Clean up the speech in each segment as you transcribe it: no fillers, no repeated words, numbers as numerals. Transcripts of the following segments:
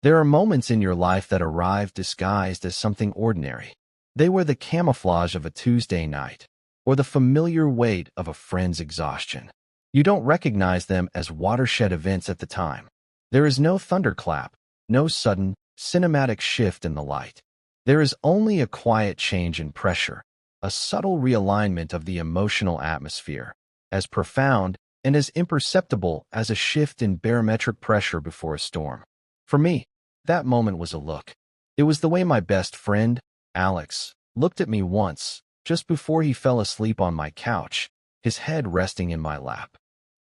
There are moments in your life that arrive disguised as something ordinary. They were the camouflage of a Tuesday night, or the familiar weight of a friend's exhaustion. You don't recognize them as watershed events at the time. There is no thunderclap, no sudden, cinematic shift in the light. There is only a quiet change in pressure, a subtle realignment of the emotional atmosphere, as profound and as imperceptible as a shift in barometric pressure before a storm. For me, that moment was a look. It was the way my best friend, Alex, looked at me once, just before he fell asleep on my couch, his head resting in my lap.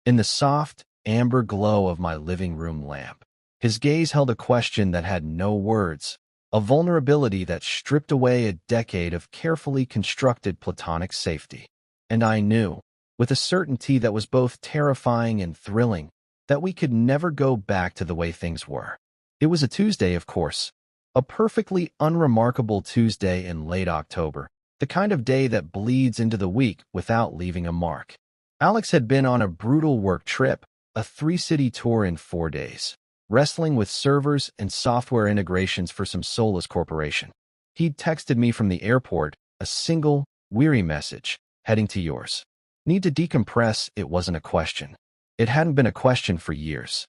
In the soft, amber glow of my living room lamp, his gaze held a question that had no words, a vulnerability that stripped away a decade of carefully constructed platonic safety. And I knew, with a certainty that was both terrifying and thrilling, that we could never go back to the way things were. It was a Tuesday, of course, a perfectly unremarkable Tuesday in late October, the kind of day that bleeds into the week without leaving a mark. Alex had been on a brutal work trip, a 3-city tour in 4 days, wrestling with servers and software integrations for some soulless corporation. He'd texted me from the airport, a single, weary message, heading to yours. Need to decompress, it wasn't a question. It hadn't been a question for years.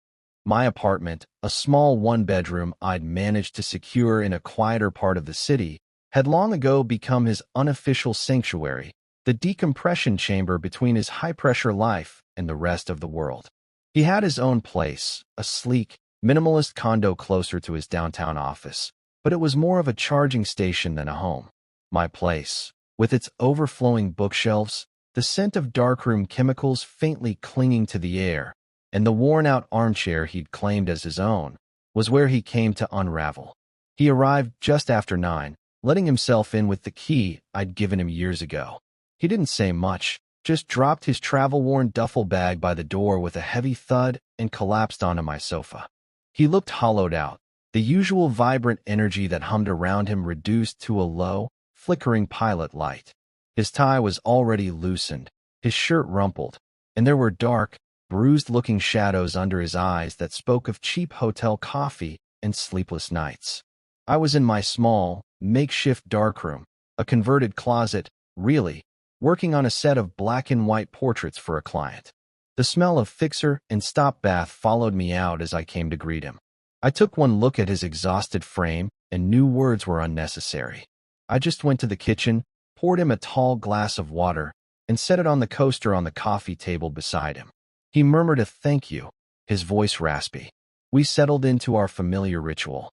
My apartment, a small one-bedroom I'd managed to secure in a quieter part of the city, had long ago become his unofficial sanctuary, the decompression chamber between his high-pressure life and the rest of the world. He had his own place, a sleek, minimalist condo closer to his downtown office, but it was more of a charging station than a home. My place, with its overflowing bookshelves, the scent of darkroom chemicals faintly clinging to the air, and the worn-out armchair he'd claimed as his own, was where he came to unravel. He arrived just after 9, letting himself in with the key I'd given him years ago. He didn't say much, just dropped his travel-worn duffel bag by the door with a heavy thud and collapsed onto my sofa. He looked hollowed out, the usual vibrant energy that hummed around him reduced to a low, flickering pilot light. His tie was already loosened, his shirt rumpled, and there were dark, bruised-looking shadows under his eyes that spoke of cheap hotel coffee and sleepless nights. I was in my small, makeshift darkroom, a converted closet, really, working on a set of black-and-white portraits for a client. The smell of fixer and stop bath followed me out as I came to greet him. I took one look at his exhausted frame, and knew words were unnecessary. I just went to the kitchen, poured him a tall glass of water, and set it on the coaster on the coffee table beside him. He murmured a thank you, his voice raspy. We settled into our familiar ritual.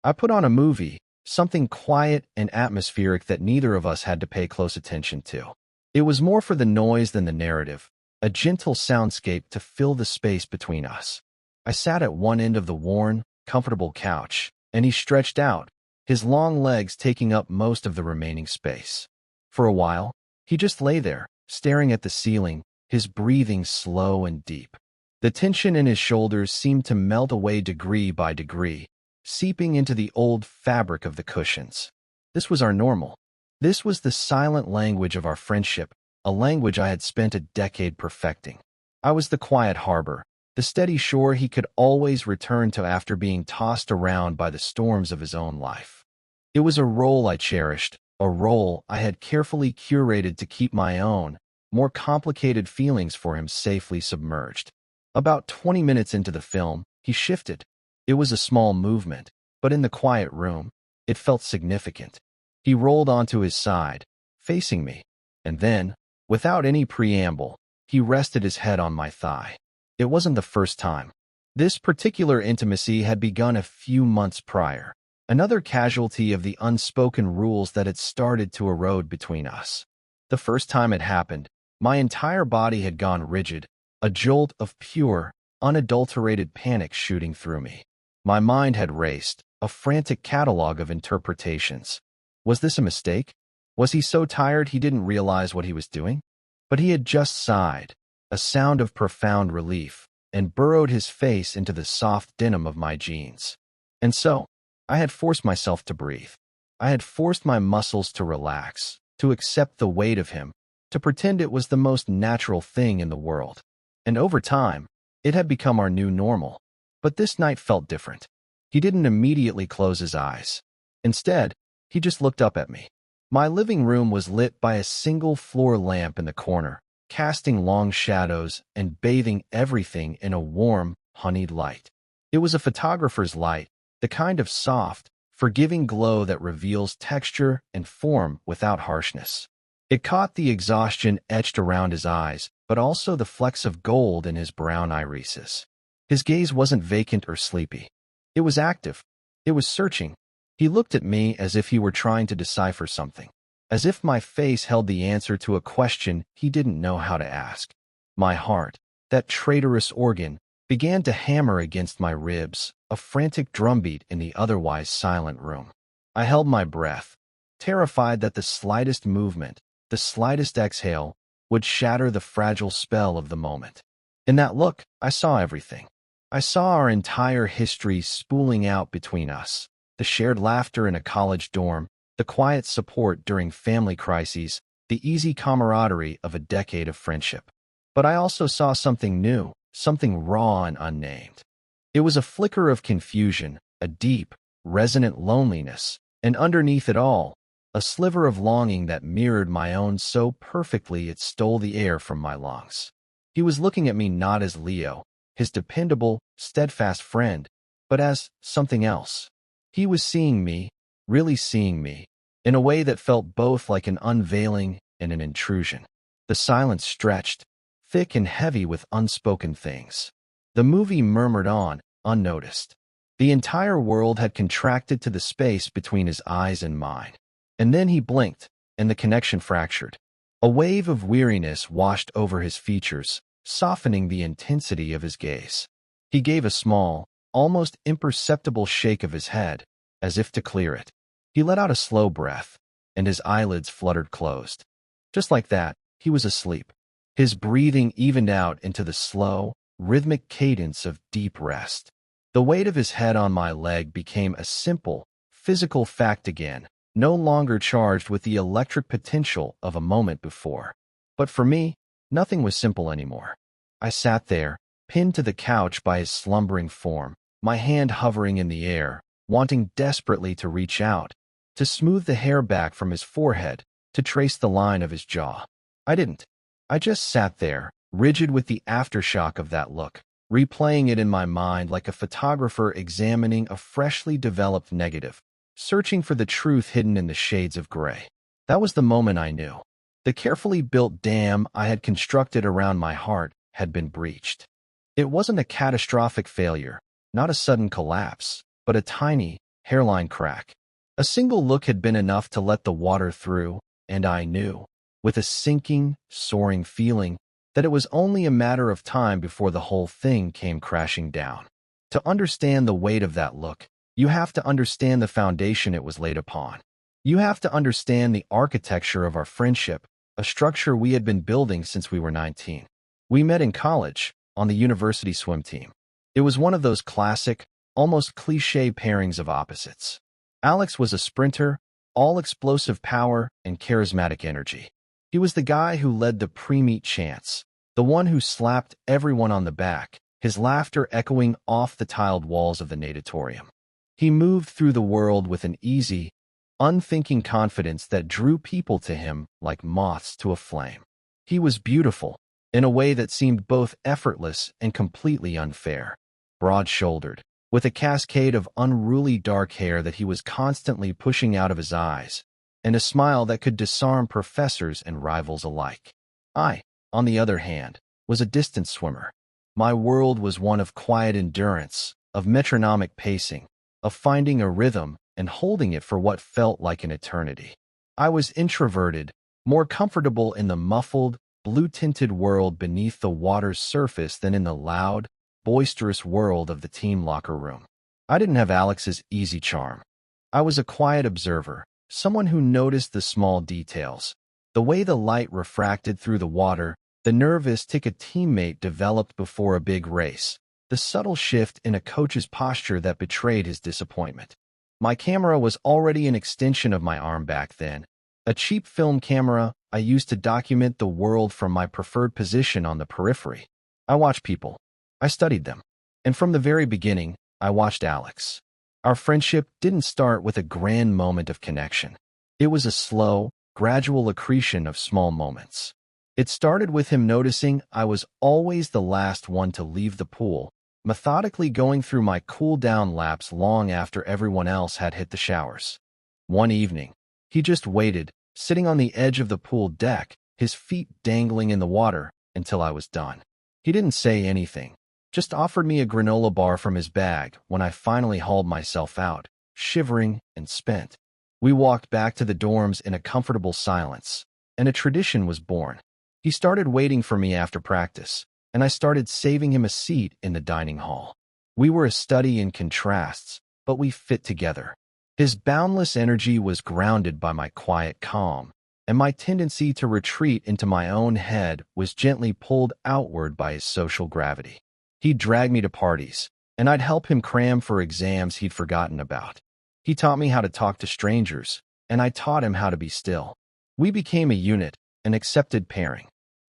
I put on a movie, something quiet and atmospheric that neither of us had to pay close attention to. It was more for the noise than the narrative, a gentle soundscape to fill the space between us. I sat at one end of the worn, comfortable couch, and he stretched out, his long legs taking up most of the remaining space. For a while, he just lay there, staring at the ceiling, his breathing slow and deep. The tension in his shoulders seemed to melt away degree by degree, seeping into the old fabric of the cushions. This was our normal. This was the silent language of our friendship, a language I had spent a decade perfecting. I was the quiet harbor, the steady shore he could always return to after being tossed around by the storms of his own life. It was a role I cherished, a role I had carefully curated to keep my own, more complicated feelings for him safely submerged. About 20 minutes into the film, he shifted. It was a small movement, but in the quiet room, it felt significant. He rolled onto his side, facing me, and then, without any preamble, he rested his head on my thigh. It wasn't the first time. This particular intimacy had begun a few months prior, another casualty of the unspoken rules that had started to erode between us. The first time it happened, my entire body had gone rigid, a jolt of pure, unadulterated panic shooting through me. My mind had raced, a frantic catalog of interpretations. Was this a mistake? Was he so tired he didn't realize what he was doing? But he had just sighed, a sound of profound relief, and burrowed his face into the soft denim of my jeans. And so, I had forced myself to breathe. I had forced my muscles to relax, to accept the weight of him, to pretend it was the most natural thing in the world. And over time, it had become our new normal. But this night felt different. He didn't immediately close his eyes. Instead, he just looked up at me. My living room was lit by a single floor lamp in the corner, casting long shadows and bathing everything in a warm, honeyed light. It was a photographer's light, the kind of soft, forgiving glow that reveals texture and form without harshness. It caught the exhaustion etched around his eyes, but also the flecks of gold in his brown irises. His gaze wasn't vacant or sleepy. It was active. It was searching. He looked at me as if he were trying to decipher something, as if my face held the answer to a question he didn't know how to ask. My heart, that traitorous organ, began to hammer against my ribs, a frantic drumbeat in the otherwise silent room. I held my breath, terrified that the slightest movement, the slightest exhale, would shatter the fragile spell of the moment. In that look, I saw everything. I saw our entire history spooling out between us, the shared laughter in a college dorm, the quiet support during family crises, the easy camaraderie of a decade of friendship. But I also saw something new, something raw and unnamed. It was a flicker of confusion, a deep, resonant loneliness, and underneath it all, a sliver of longing that mirrored my own so perfectly it stole the air from my lungs. He was looking at me not as Leo, his dependable, steadfast friend, but as something else. He was seeing me, really seeing me, in a way that felt both like an unveiling and an intrusion. The silence stretched, thick and heavy with unspoken things. The movie murmured on, unnoticed. The entire world had contracted to the space between his eyes and mine. And then he blinked, and the connection fractured. A wave of weariness washed over his features, softening the intensity of his gaze. He gave a small, almost imperceptible shake of his head, as if to clear it. He let out a slow breath, and his eyelids fluttered closed. Just like that, he was asleep. His breathing evened out into the slow, rhythmic cadence of deep rest. The weight of his head on my leg became a simple, physical fact again, no longer charged with the electric potential of a moment before. But for me, nothing was simple anymore. I sat there, pinned to the couch by his slumbering form, my hand hovering in the air, wanting desperately to reach out, to smooth the hair back from his forehead, to trace the line of his jaw. I didn't. I just sat there, rigid with the aftershock of that look, replaying it in my mind like a photographer examining a freshly developed negative, searching for the truth hidden in the shades of gray. That was the moment I knew. The carefully built dam I had constructed around my heart had been breached. It wasn't a catastrophic failure, not a sudden collapse, but a tiny, hairline crack. A single look had been enough to let the water through, and I knew, with a sinking, soaring feeling, that it was only a matter of time before the whole thing came crashing down. To understand the weight of that look, you have to understand the foundation it was laid upon. You have to understand the architecture of our friendship, a structure we had been building since we were 19. We met in college, on the university swim team. It was one of those classic, almost cliché pairings of opposites. Alex was a sprinter, all explosive power and charismatic energy. He was the guy who led the pre-meet chants, the one who slapped everyone on the back, his laughter echoing off the tiled walls of the natatorium. He moved through the world with an easy, unthinking confidence that drew people to him like moths to a flame. He was beautiful, in a way that seemed both effortless and completely unfair. Broad-shouldered, with a cascade of unruly dark hair that he was constantly pushing out of his eyes, and a smile that could disarm professors and rivals alike. I, on the other hand, was a distance swimmer. My world was one of quiet endurance, of metronomic pacing, of finding a rhythm and holding it for what felt like an eternity. I was introverted, more comfortable in the muffled, blue-tinted world beneath the water's surface than in the loud, boisterous world of the team locker room. I didn't have Alex's easy charm. I was a quiet observer, someone who noticed the small details, the way the light refracted through the water, the nervous tick a teammate developed before a big race, the subtle shift in a coach's posture that betrayed his disappointment. My camera was already an extension of my arm back then, a cheap film camera I used to document the world from my preferred position on the periphery. I watched people. I studied them. And from the very beginning, I watched Alex. Our friendship didn't start with a grand moment of connection. It was a slow, gradual accretion of small moments. It started with him noticing I was always the last one to leave the pool, methodically going through my cool-down laps long after everyone else had hit the showers. One evening, he just waited, sitting on the edge of the pool deck, his feet dangling in the water, until I was done. He didn't say anything, just offered me a granola bar from his bag when I finally hauled myself out, shivering and spent. We walked back to the dorms in a comfortable silence, and a tradition was born. He started waiting for me after practice, and I started saving him a seat in the dining hall. We were a study in contrasts, but we fit together. His boundless energy was grounded by my quiet calm, and my tendency to retreat into my own head was gently pulled outward by his social gravity. He'd drag me to parties, and I'd help him cram for exams he'd forgotten about. He taught me how to talk to strangers, and I taught him how to be still. We became a unit, an accepted pairing.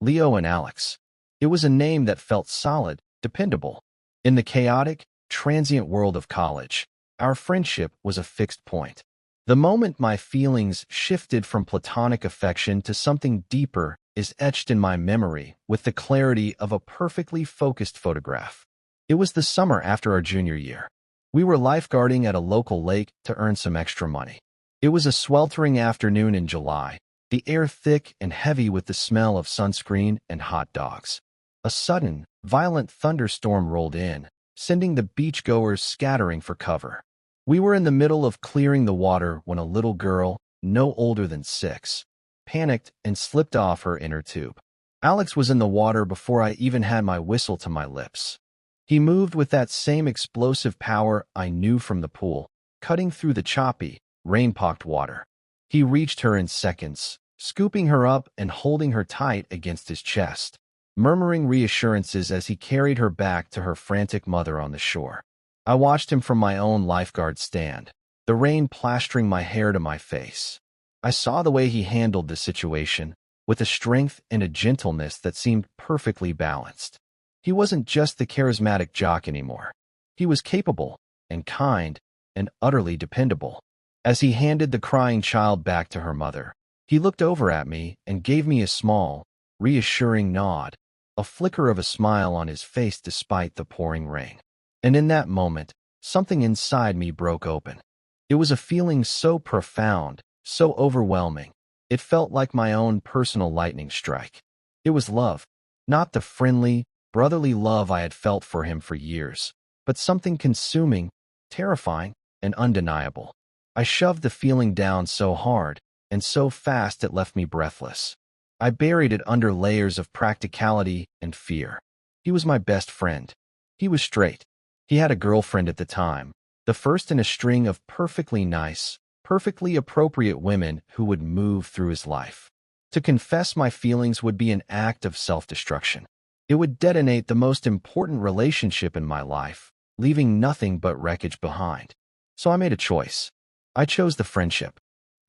Leo and Alex. It was a name that felt solid, dependable. In the chaotic, transient world of college, our friendship was a fixed point. The moment my feelings shifted from platonic affection to something deeper is etched in my memory with the clarity of a perfectly focused photograph. It was the summer after our junior year. We were lifeguarding at a local lake to earn some extra money. It was a sweltering afternoon in July, the air thick and heavy with the smell of sunscreen and hot dogs. A sudden, violent thunderstorm rolled in, sending the beachgoers scattering for cover. We were in the middle of clearing the water when a little girl, no older than 6, panicked and slipped off her inner tube. Alex was in the water before I even had my whistle to my lips. He moved with that same explosive power I knew from the pool, cutting through the choppy, rain-pocked water. He reached her in seconds, scooping her up and holding her tight against his chest, murmuring reassurances as he carried her back to her frantic mother on the shore. I watched him from my own lifeguard stand, the rain plastering my hair to my face. I saw the way he handled the situation, with a strength and a gentleness that seemed perfectly balanced. He wasn't just the charismatic jock anymore. He was capable, and kind, and utterly dependable. As he handed the crying child back to her mother, he looked over at me and gave me a small, reassuring nod, a flicker of a smile on his face despite the pouring rain. And in that moment, something inside me broke open. It was a feeling so profound, so overwhelming. It felt like my own personal lightning strike. It was love, not the friendly, brotherly love I had felt for him for years, but something consuming, terrifying, and undeniable. I shoved the feeling down so hard, and so fast it left me breathless. I buried it under layers of practicality and fear. He was my best friend. He was straight. He had a girlfriend at the time, the first in a string of perfectly nice, perfectly appropriate women who would move through his life. To confess my feelings would be an act of self-destruction. It would detonate the most important relationship in my life, leaving nothing but wreckage behind. So I made a choice. I chose the friendship.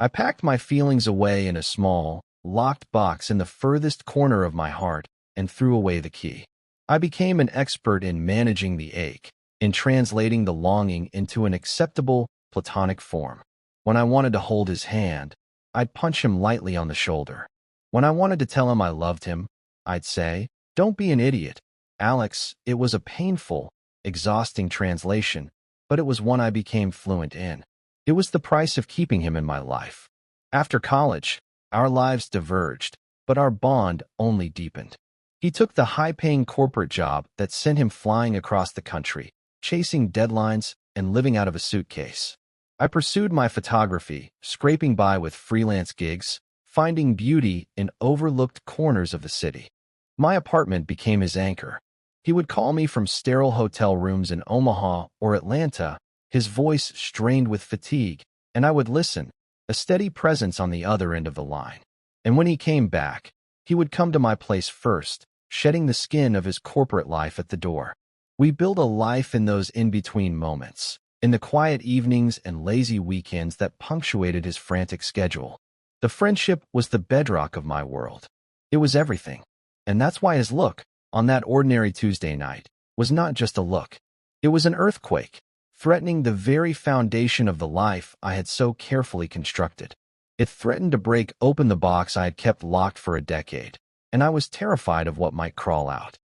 I packed my feelings away in a small, locked box in the furthest corner of my heart and threw away the key. I became an expert in managing the ache, in translating the longing into an acceptable, platonic form. When I wanted to hold his hand, I'd punch him lightly on the shoulder. When I wanted to tell him I loved him, I'd say, "Don't be an idiot, Alex." It was a painful, exhausting translation, but it was one I became fluent in. It was the price of keeping him in my life. After college, our lives diverged, but our bond only deepened. He took the high-paying corporate job that sent him flying across the country, chasing deadlines and living out of a suitcase. I pursued my photography, scraping by with freelance gigs, finding beauty in overlooked corners of the city. My apartment became his anchor. He would call me from sterile hotel rooms in Omaha or Atlanta, his voice strained with fatigue, and I would listen, a steady presence on the other end of the line. And when he came back, he would come to my place first, shedding the skin of his corporate life at the door. We built a life in those in-between moments, in the quiet evenings and lazy weekends that punctuated his frantic schedule. The friendship was the bedrock of my world. It was everything. And that's why his look, on that ordinary Tuesday night, was not just a look. It was an earthquake, threatening the very foundation of the life I had so carefully constructed. It threatened to break open the box I had kept locked for a decade, and I was terrified of what might crawl out.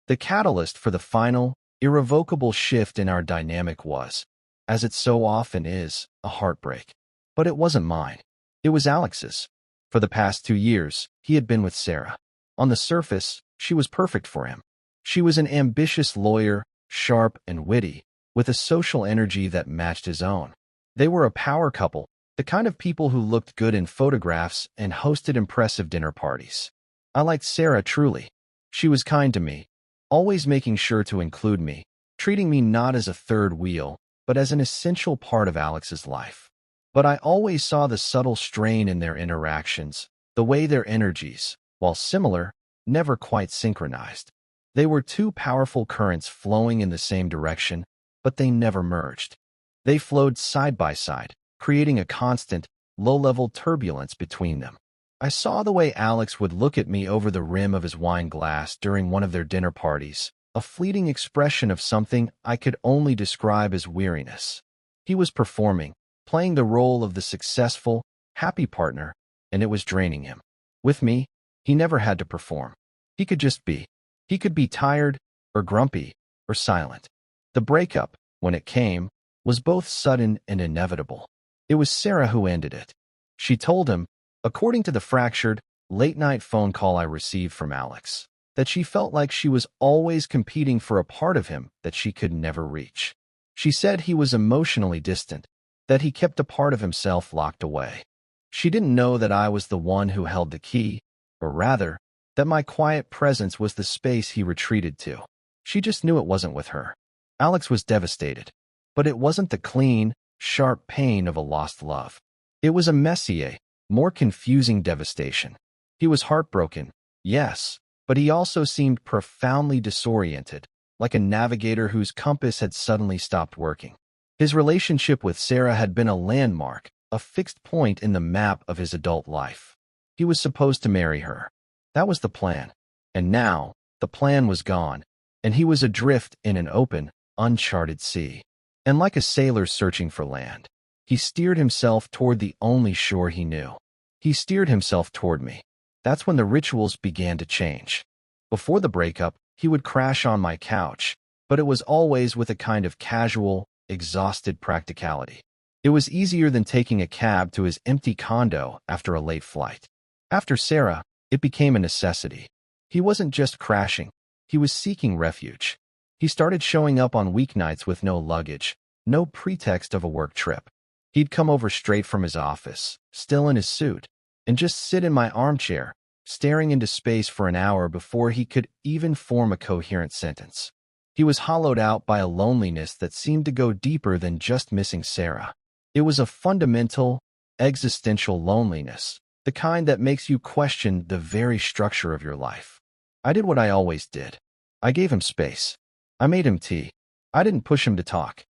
The catalyst for the final, irrevocable shift in our dynamic was, as it so often is, a heartbreak. But it wasn't mine. It was Alex's. For the past 2 years, he had been with Sarah. On the surface, she was perfect for him. She was an ambitious lawyer, sharp and witty, with a social energy that matched his own. They were a power couple, the kind of people who looked good in photographs and hosted impressive dinner parties. I liked Sarah truly. She was kind to me, always making sure to include me, treating me not as a third wheel, but as an essential part of Alex's life. But I always saw the subtle strain in their interactions, the way their energies, while similar, never quite synchronized. They were two powerful currents flowing in the same direction, but they never merged. They flowed side by side, creating a constant, low-level turbulence between them. I saw the way Alex would look at me over the rim of his wine glass during one of their dinner parties, a fleeting expression of something I could only describe as weariness. He was performing, playing the role of the successful, happy partner, and it was draining him. With me, he never had to perform. He could just be. He could be tired, or grumpy, or silent. The breakup, when it came, was both sudden and inevitable. It was Sarah who ended it. She told him, according to the fractured, late-night phone call I received from Alex, that she felt like she was always competing for a part of him that she could never reach. She said he was emotionally distant, that he kept a part of himself locked away. She didn't know that I was the one who held the key, or rather, that my quiet presence was the space he retreated to. She just knew it wasn't with her. Alex was devastated, but it wasn't the clean, sharp pain of a lost love. It was a messier, more confusing devastation. He was heartbroken, yes, but he also seemed profoundly disoriented, like a navigator whose compass had suddenly stopped working. His relationship with Sarah had been a landmark, a fixed point in the map of his adult life. He was supposed to marry her. That was the plan. And now, the plan was gone, and he was adrift in an open, uncharted sea. And like a sailor searching for land, he steered himself toward the only shore he knew. He steered himself toward me. That's when the rituals began to change. Before the breakup, he would crash on my couch, but it was always with a kind of casual, exhausted practicality. It was easier than taking a cab to his empty condo after a late flight. After Sarah, it became a necessity. He wasn't just crashing, he was seeking refuge. He started showing up on weeknights with no luggage, no pretext of a work trip. He'd come over straight from his office, still in his suit, and just sit in my armchair, staring into space for an hour before he could even form a coherent sentence. He was hollowed out by a loneliness that seemed to go deeper than just missing Sarah. It was a fundamental, existential loneliness, the kind that makes you question the very structure of your life. I did what I always did. I gave him space. I made him tea. I didn't push him to talk.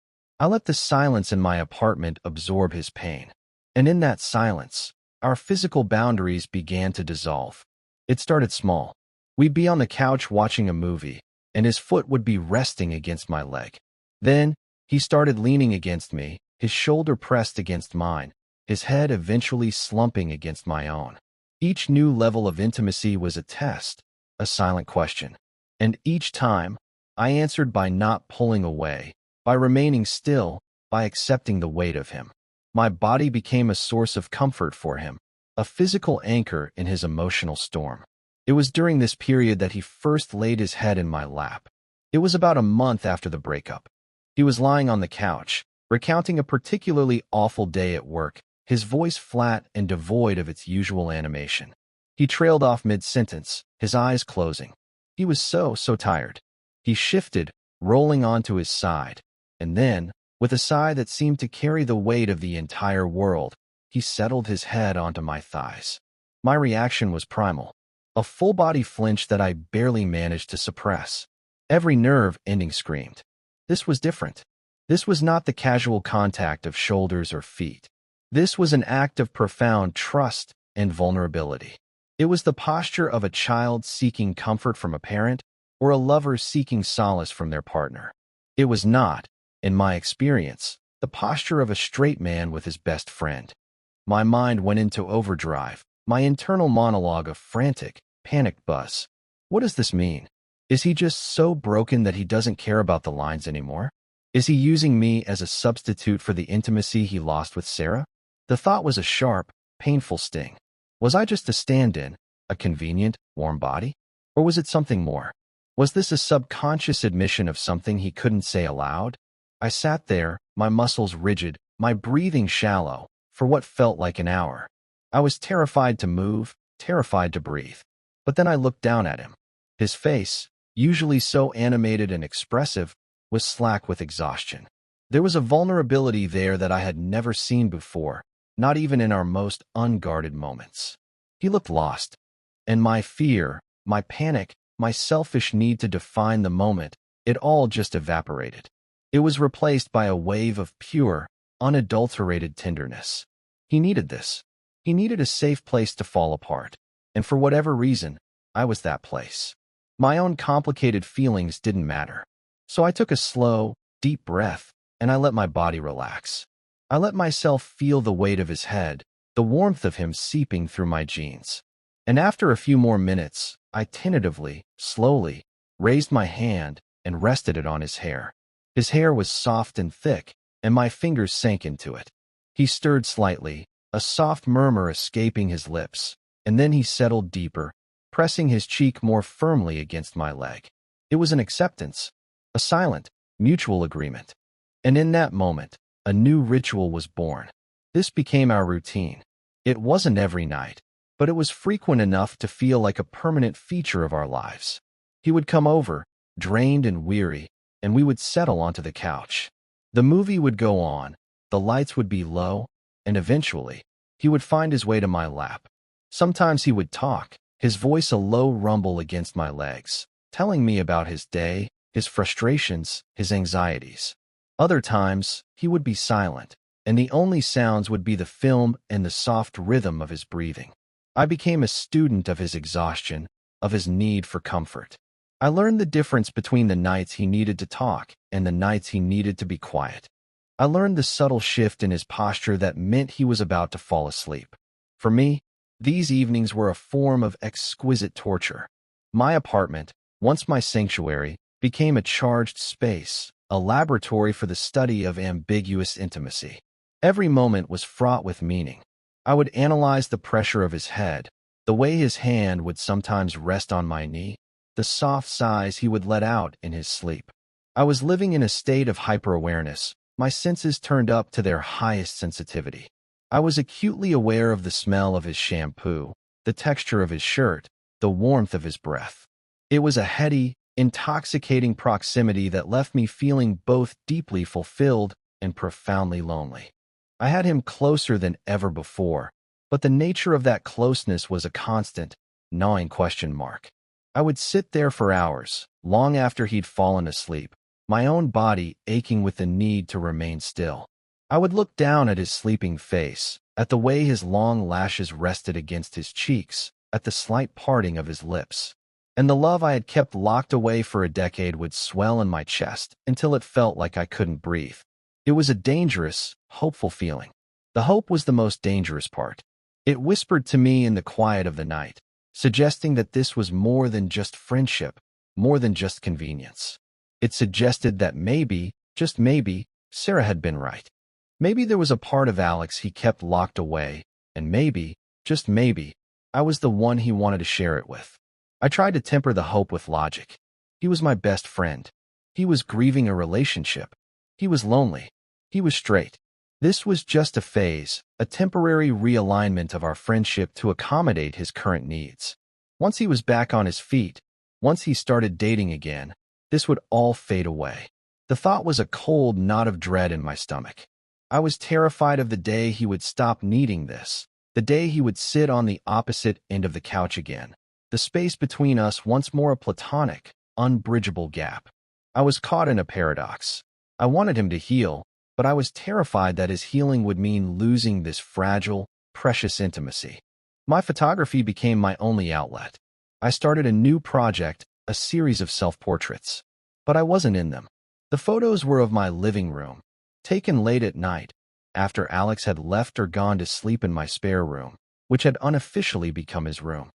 I let the silence in my apartment absorb his pain. And in that silence, our physical boundaries began to dissolve. It started small. We'd be on the couch watching a movie, and his foot would be resting against my leg. Then, he started leaning against me, his shoulder pressed against mine, his head eventually slumping against my own. Each new level of intimacy was a test, a silent question. And each time, I answered by not pulling away, by remaining still, by accepting the weight of him. My body became a source of comfort for him, a physical anchor in his emotional storm. It was during this period that he first laid his head in my lap. It was about a month after the breakup. He was lying on the couch, recounting a particularly awful day at work, his voice flat and devoid of its usual animation. He trailed off mid-sentence, his eyes closing. He was so tired. He shifted, rolling onto his side, and then, with a sigh that seemed to carry the weight of the entire world, he settled his head onto my thighs. My reaction was primal, a full-body flinch that I barely managed to suppress. Every nerve ending screamed. This was different. This was not the casual contact of shoulders or feet. This was an act of profound trust and vulnerability. It was the posture of a child seeking comfort from a parent, or a lover seeking solace from their partner. It was not, In my experience, the posture of a straight man with his best friend. My mind went into overdrive, my internal monologue of frantic, panicked buzz. What does this mean? Is he just so broken that he doesn't care about the lines anymore? Is he using me as a substitute for the intimacy he lost with Sarah? The thought was a sharp, painful sting. Was I just a stand-in, a convenient, warm body? Or was it something more? Was this a subconscious admission of something he couldn't say aloud? I sat there, my muscles rigid, my breathing shallow, for what felt like an hour. I was terrified to move, terrified to breathe. But then I looked down at him. His face, usually so animated and expressive, was slack with exhaustion. There was a vulnerability there that I had never seen before, not even in our most unguarded moments. He looked lost, and my fear, my panic, my selfish need to define the moment, it all just evaporated. It was replaced by a wave of pure, unadulterated tenderness. He needed this. He needed a safe place to fall apart, and for whatever reason, I was that place. My own complicated feelings didn't matter. So I took a slow, deep breath, and I let my body relax. I let myself feel the weight of his head, the warmth of him seeping through my jeans. And after a few more minutes, I tentatively, slowly, raised my hand and rested it on his hair. His hair was soft and thick, and my fingers sank into it. He stirred slightly, a soft murmur escaping his lips, and then he settled deeper, pressing his cheek more firmly against my leg. It was an acceptance, a silent, mutual agreement. And in that moment, a new ritual was born. This became our routine. It wasn't every night, but it was frequent enough to feel like a permanent feature of our lives. He would come over, drained and weary, and we would settle onto the couch. The movie would go on, the lights would be low, and eventually, he would find his way to my lap. Sometimes he would talk, his voice a low rumble against my legs, telling me about his day, his frustrations, his anxieties. Other times, he would be silent, and the only sounds would be the film and the soft rhythm of his breathing. I became a student of his exhaustion, of his need for comfort. I learned the difference between the nights he needed to talk and the nights he needed to be quiet. I learned the subtle shift in his posture that meant he was about to fall asleep. For me, these evenings were a form of exquisite torture. My apartment, once my sanctuary, became a charged space, a laboratory for the study of ambiguous intimacy. Every moment was fraught with meaning. I would analyze the pressure of his head, the way his hand would sometimes rest on my knee, the soft sighs he would let out in his sleep. I was living in a state of hyper-awareness, my senses turned up to their highest sensitivity. I was acutely aware of the smell of his shampoo, the texture of his shirt, the warmth of his breath. It was a heady, intoxicating proximity that left me feeling both deeply fulfilled and profoundly lonely. I had him closer than ever before, but the nature of that closeness was a constant, gnawing question mark. I would sit there for hours, long after he'd fallen asleep, my own body aching with the need to remain still. I would look down at his sleeping face, at the way his long lashes rested against his cheeks, at the slight parting of his lips. And the love I had kept locked away for a decade would swell in my chest until it felt like I couldn't breathe. It was a dangerous, hopeful feeling. The hope was the most dangerous part. It whispered to me in the quiet of the night, suggesting that this was more than just friendship, more than just convenience. It suggested that maybe, just maybe, Sarah had been right. Maybe there was a part of Alex he kept locked away, and maybe, just maybe, I was the one he wanted to share it with. I tried to temper the hope with logic. He was my best friend. He was grieving a relationship. He was lonely. He was straight. This was just a phase, a temporary realignment of our friendship to accommodate his current needs. Once he was back on his feet, once he started dating again, this would all fade away. The thought was a cold knot of dread in my stomach. I was terrified of the day he would stop needing this, the day he would sit on the opposite end of the couch again, the space between us once more a platonic, unbridgeable gap. I was caught in a paradox. I wanted him to heal, but I was terrified that his healing would mean losing this fragile, precious intimacy. My photography became my only outlet. I started a new project, a series of self-portraits. But I wasn't in them. The photos were of my living room, taken late at night, after Alex had left or gone to sleep in my spare room, which had unofficially become his room.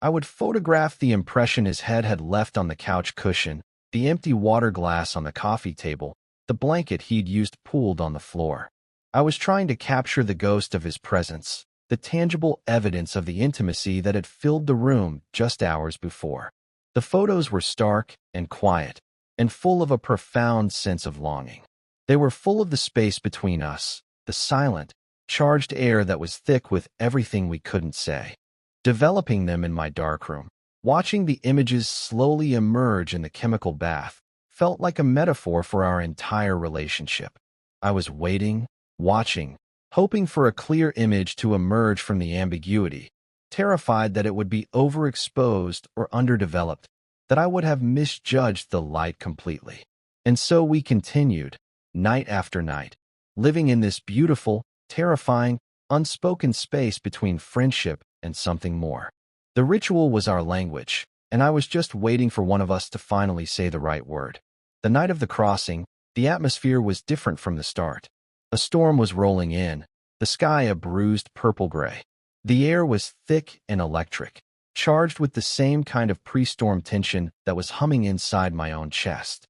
I would photograph the impression his head had left on the couch cushion, the empty water glass on the coffee table, the blanket he'd used pooled on the floor. I was trying to capture the ghost of his presence, the tangible evidence of the intimacy that had filled the room just hours before. The photos were stark and quiet, and full of a profound sense of longing. They were full of the space between us, the silent, charged air that was thick with everything we couldn't say. Developing them in my darkroom, watching the images slowly emerge in the chemical bath, felt like a metaphor for our entire relationship. I was waiting, watching, hoping for a clear image to emerge from the ambiguity, terrified that it would be overexposed or underdeveloped, that I would have misjudged the light completely. And so we continued, night after night, living in this beautiful, terrifying, unspoken space between friendship and something more. The ritual was our language, and I was just waiting for one of us to finally say the right word. The night of the crossing, the atmosphere was different from the start. A storm was rolling in, the sky a bruised purple-gray. The air was thick and electric, charged with the same kind of pre-storm tension that was humming inside my own chest.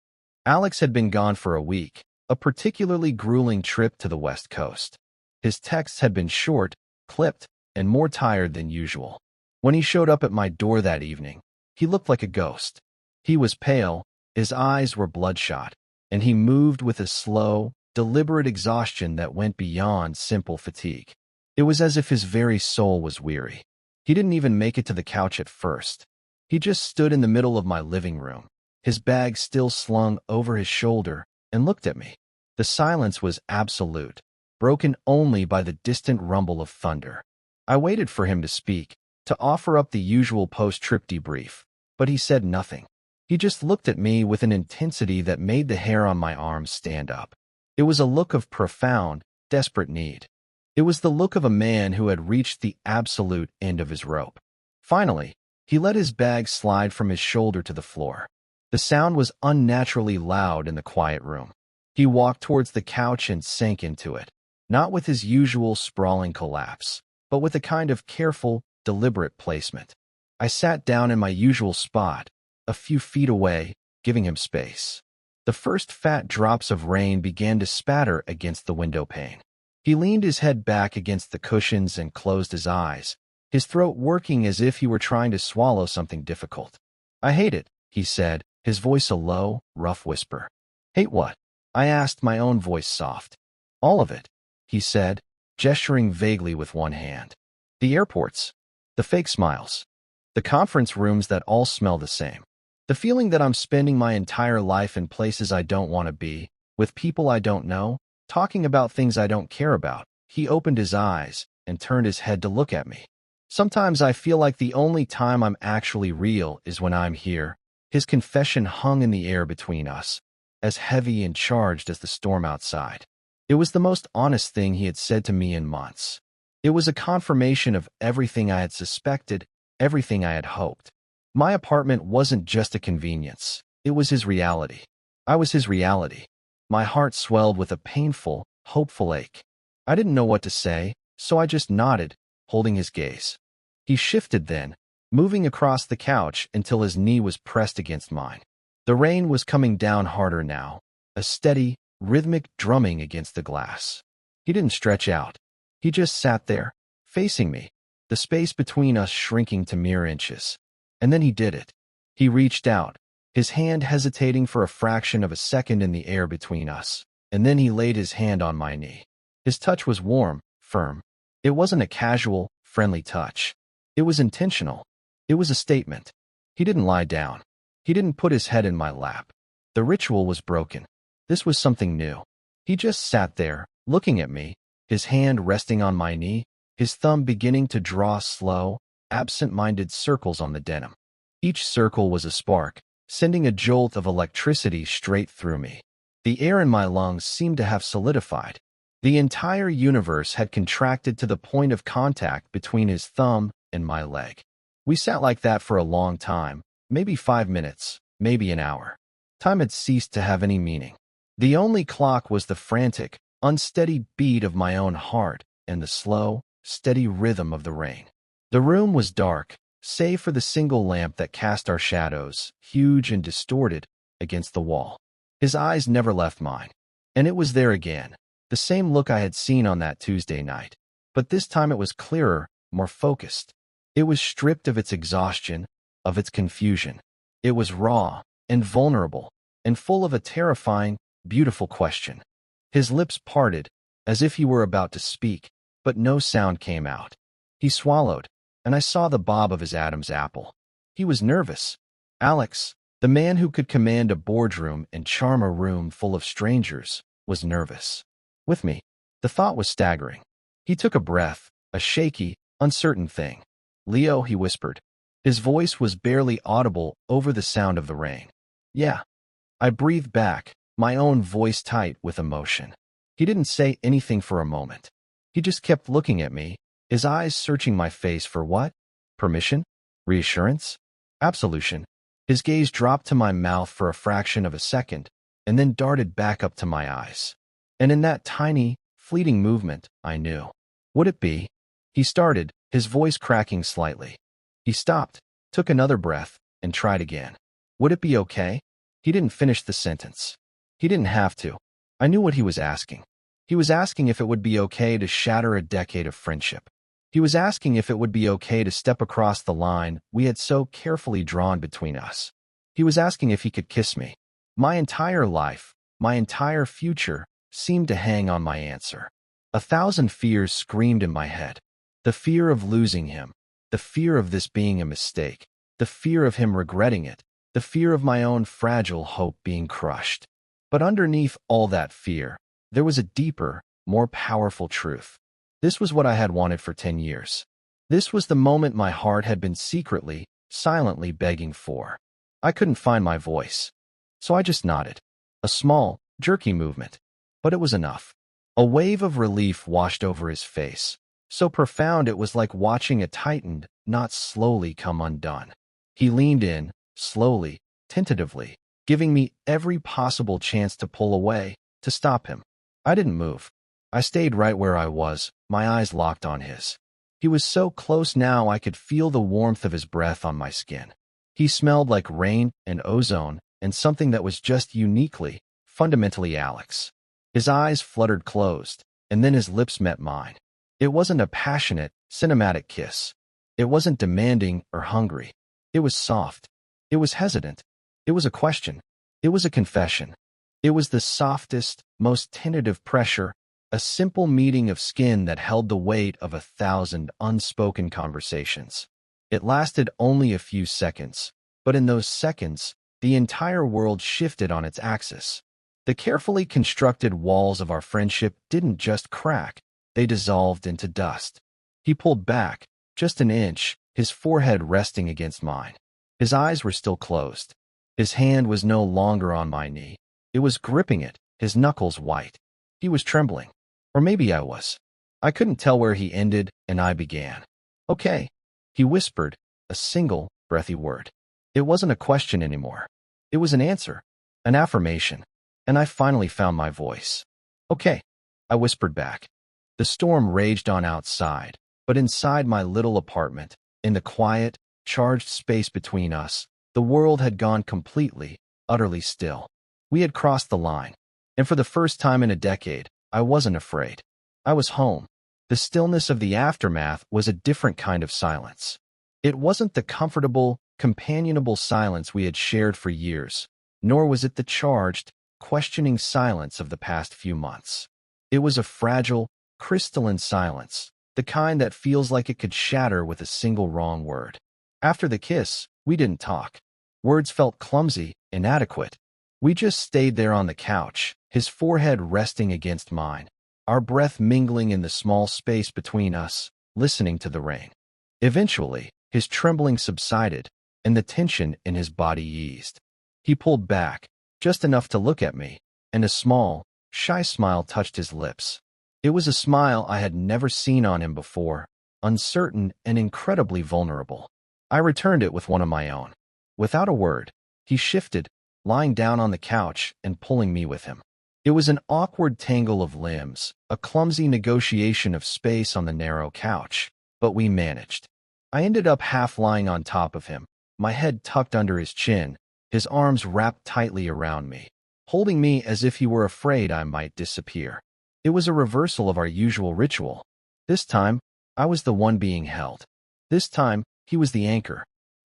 Alex had been gone for a week, a particularly grueling trip to the West Coast. His texts had been short, clipped, and more tired than usual. When he showed up at my door that evening, he looked like a ghost. He was pale, his eyes were bloodshot, and he moved with a slow, deliberate exhaustion that went beyond simple fatigue. It was as if his very soul was weary. He didn't even make it to the couch at first. He just stood in the middle of my living room, his bag still slung over his shoulder, and looked at me. The silence was absolute, broken only by the distant rumble of thunder. I waited for him to speak, to offer up the usual post-trip debrief, but he said nothing. He just looked at me with an intensity that made the hair on my arms stand up. It was a look of profound, desperate need. It was the look of a man who had reached the absolute end of his rope. Finally, he let his bag slide from his shoulder to the floor. The sound was unnaturally loud in the quiet room. He walked towards the couch and sank into it, not with his usual sprawling collapse, but with a kind of careful, deliberate placement. I sat down in my usual spot, a few feet away, giving him space. The first fat drops of rain began to spatter against the window pane. He leaned his head back against the cushions and closed his eyes, his throat working as if he were trying to swallow something difficult. "I hate it," he said, his voice a low, rough whisper. "Hate what?" I asked, my own voice soft. "All of it," he said, gesturing vaguely with one hand. "The airports, the fake smiles, the conference rooms that all smell the same. The feeling that I'm spending my entire life in places I don't want to be, with people I don't know, talking about things I don't care about." He opened his eyes and turned his head to look at me. "Sometimes I feel like the only time I'm actually real is when I'm here." His confession hung in the air between us, as heavy and charged as the storm outside. It was the most honest thing he had said to me in months. It was a confirmation of everything I had suspected, everything I had hoped. My apartment wasn't just a convenience. It was his reality. I was his reality. My heart swelled with a painful, hopeful ache. I didn't know what to say, so I just nodded, holding his gaze. He shifted then, moving across the couch until his knee was pressed against mine. The rain was coming down harder now, a steady, rhythmic drumming against the glass. He didn't stretch out. He just sat there, facing me, the space between us shrinking to mere inches. And then he did it. He reached out, his hand hesitating for a fraction of a second in the air between us, and then he laid his hand on my knee. His touch was warm, firm. It wasn't a casual, friendly touch. It was intentional. It was a statement. He didn't lie down. He didn't put his head in my lap. The ritual was broken. This was something new. He just sat there, looking at me, his hand resting on my knee, his thumb beginning to draw slow, absent-minded circles on the denim. Each circle was a spark, sending a jolt of electricity straight through me. The air in my lungs seemed to have solidified. The entire universe had contracted to the point of contact between his thumb and my leg. We sat like that for a long time, maybe 5 minutes, maybe an hour. Time had ceased to have any meaning. The only clock was the frantic, unsteady beat of my own heart and the slow, steady rhythm of the rain. The room was dark, save for the single lamp that cast our shadows, huge and distorted, against the wall. His eyes never left mine. And it was there again, the same look I had seen on that Tuesday night. But this time it was clearer, more focused. It was stripped of its exhaustion, of its confusion. It was raw and vulnerable and full of a terrifying, beautiful question. His lips parted, as if he were about to speak, but no sound came out. He swallowed, and I saw the bob of his Adam's apple. He was nervous. Alex, the man who could command a boardroom and charm a room full of strangers, was nervous. With me, the thought was staggering. He took a breath, a shaky, uncertain thing. "Leo," he whispered. His voice was barely audible over the sound of the rain. "Yeah." I breathed back, my own voice tight with emotion. He didn't say anything for a moment. He just kept looking at me, his eyes searching my face for what? Permission? Reassurance? Absolution? His gaze dropped to my mouth for a fraction of a second, and then darted back up to my eyes. And in that tiny, fleeting movement, I knew. Would it be? He started, his voice cracking slightly. He stopped, took another breath, and tried again. Would it be okay? He didn't finish the sentence. He didn't have to. I knew what he was asking. He was asking if it would be okay to shatter a decade of friendship. He was asking if it would be okay to step across the line we had so carefully drawn between us. He was asking if he could kiss me. My entire life, my entire future, seemed to hang on my answer. 1,000 fears screamed in my head. The fear of losing him, the fear of this being a mistake, the fear of him regretting it, the fear of my own fragile hope being crushed. But underneath all that fear, there was a deeper, more powerful truth. This was what I had wanted for 10 years. This was the moment my heart had been secretly, silently begging for. I couldn't find my voice. So I just nodded. A small, jerky movement. But it was enough. A wave of relief washed over his face. So profound it was like watching a tightened knot slowly come undone. He leaned in, slowly, tentatively, giving me every possible chance to pull away, to stop him. I didn't move. I stayed right where I was, my eyes locked on his. He was so close now I could feel the warmth of his breath on my skin. He smelled like rain and ozone and something that was just uniquely, fundamentally Alex. His eyes fluttered closed, and then his lips met mine. It wasn't a passionate, cinematic kiss. It wasn't demanding or hungry. It was soft. It was hesitant. It was a question. It was a confession. It was the softest, most tentative pressure, a simple meeting of skin that held the weight of 1,000 unspoken conversations. It lasted only a few seconds, but in those seconds, the entire world shifted on its axis. The carefully constructed walls of our friendship didn't just crack, they dissolved into dust. He pulled back, just an inch, his forehead resting against mine. His eyes were still closed. His hand was no longer on my knee. It was gripping it, his knuckles white. He was trembling. Or maybe I was. I couldn't tell where he ended and I began. "Okay," he whispered, a single, breathy word. It wasn't a question anymore. It was an answer, an affirmation, and I finally found my voice. "Okay," I whispered back. The storm raged on outside, but inside my little apartment, in the quiet, charged space between us, the world had gone completely, utterly still. We had crossed the line, and for the first time in a decade, I wasn't afraid. I was home. The stillness of the aftermath was a different kind of silence. It wasn't the comfortable, companionable silence we had shared for years, nor was it the charged, questioning silence of the past few months. It was a fragile, crystalline silence, the kind that feels like it could shatter with a single wrong word. After the kiss, we didn't talk. Words felt clumsy, inadequate. We just stayed there on the couch, his forehead resting against mine, our breath mingling in the small space between us, listening to the rain. Eventually, his trembling subsided, and the tension in his body eased. He pulled back, just enough to look at me, and a small, shy smile touched his lips. It was a smile I had never seen on him before, uncertain and incredibly vulnerable. I returned it with one of my own. Without a word, he shifted, lying down on the couch and pulling me with him. It was an awkward tangle of limbs, a clumsy negotiation of space on the narrow couch, but we managed. I ended up half lying on top of him, my head tucked under his chin, his arms wrapped tightly around me, holding me as if he were afraid I might disappear. It was a reversal of our usual ritual. This time, I was the one being held. This time, he was the anchor.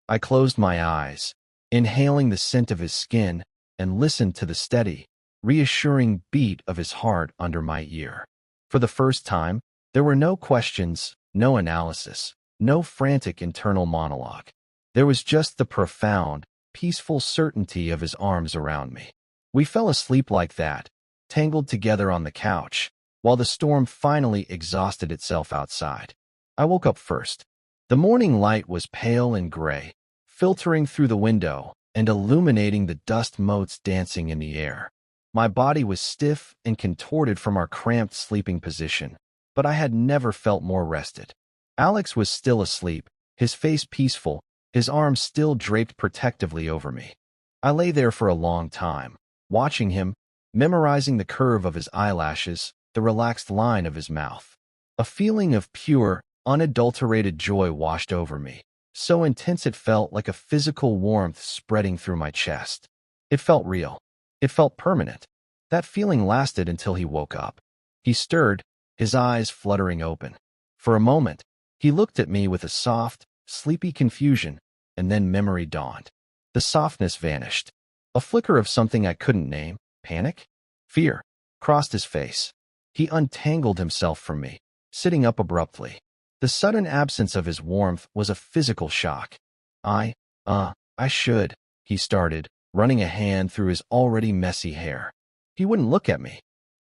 I closed my eyes, inhaling the scent of his skin, and listened to the steady, reassuring beat of his heart under my ear. For the first time, there were no questions, no analysis, no frantic internal monologue. There was just the profound, peaceful certainty of his arms around me. We fell asleep like that, tangled together on the couch, while the storm finally exhausted itself outside. I woke up first. The morning light was pale and gray, filtering through the window and illuminating the dust motes dancing in the air. My body was stiff and contorted from our cramped sleeping position, but I had never felt more rested. Alex was still asleep, his face peaceful, his arms still draped protectively over me. I lay there for a long time, watching him, memorizing the curve of his eyelashes, the relaxed line of his mouth. A feeling of pure, unadulterated joy washed over me, so intense it felt like a physical warmth spreading through my chest. It felt real. It felt permanent. That feeling lasted until he woke up. He stirred, his eyes fluttering open. For a moment, he looked at me with a soft, sleepy confusion, and then memory dawned. The softness vanished. A flicker of something I couldn't name, panic? Fear, crossed his face. He untangled himself from me, sitting up abruptly. The sudden absence of his warmth was a physical shock. I should, he started, running a hand through his already messy hair. He wouldn't look at me.